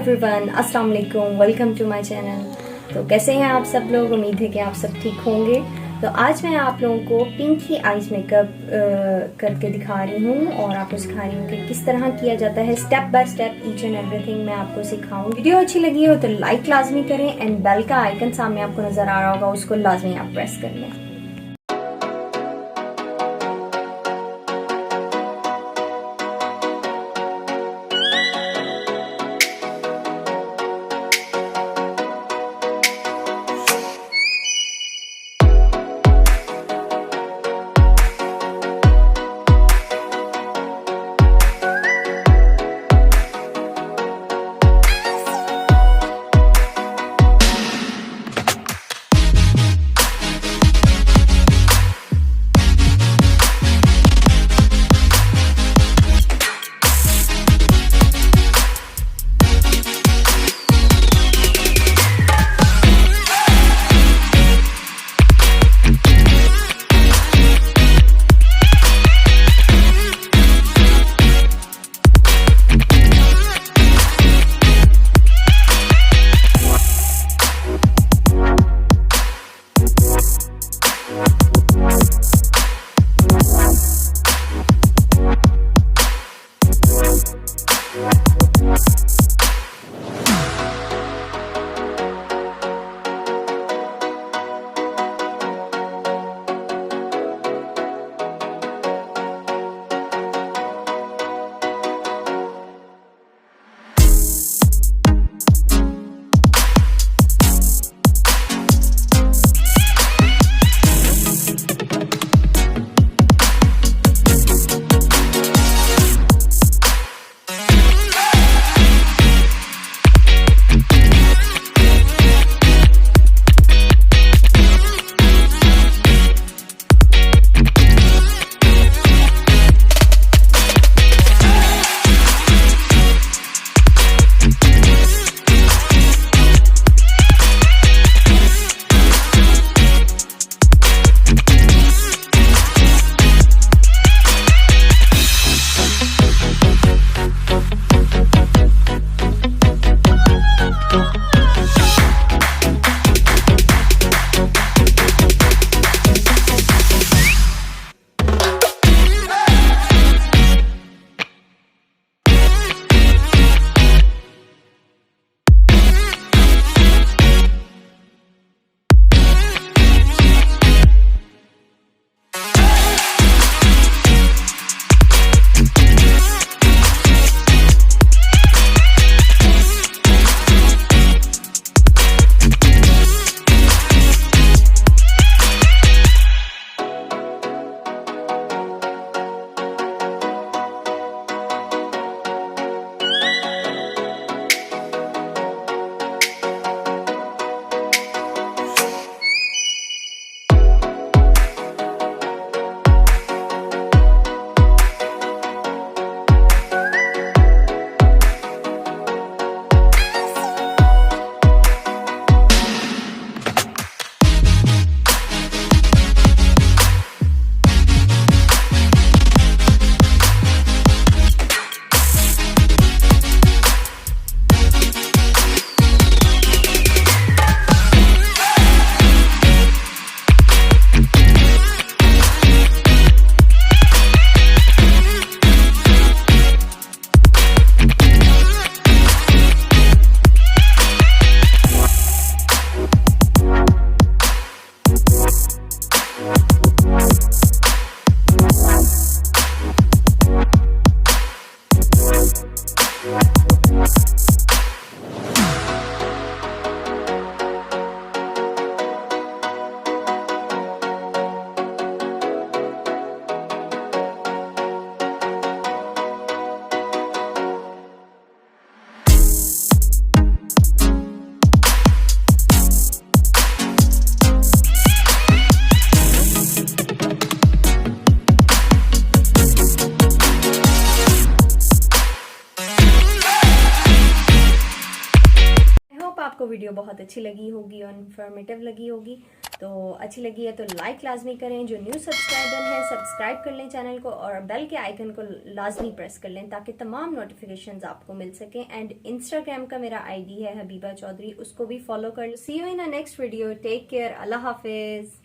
Everyone, अस्सलाम वालेकुम, welcome to my channel. तो कैसे हैं आप सब लोग? उम्मीद है कि आप सब ठीक होंगे। तो आज मैं आप लोगों को पिंकी आइज मेकअप करके दिखा रही हूँ और आपको सिखा रही हूँ कि किस तरह किया जाता है, step by step each and everything मैं आपको सिखाऊंगी। वीडियो अच्छी लगी हो तो लाइक लाजमी करें एंड बेल का आइकन सामने आपको नजर आ रहा होगा, उसको लाजमी आप प्रेस कर लें। आपको वीडियो बहुत अच्छी लगी होगी और इन्फॉर्मेटिव लगी होगी। तो अच्छी लगी है तो लाइक लाजमी करें, जो न्यू सब्सक्राइबर है सब्सक्राइब कर लें चैनल को और बेल के आइकन को लाजमी प्रेस कर लें ताकि तमाम नोटिफिकेशंस आपको मिल सकें। एंड इंस्टाग्राम का मेरा आईडी है हबीबा चौधरी, उसको भी फॉलो कर लो। See you in a next video, take care, अल्लाह हाफिज।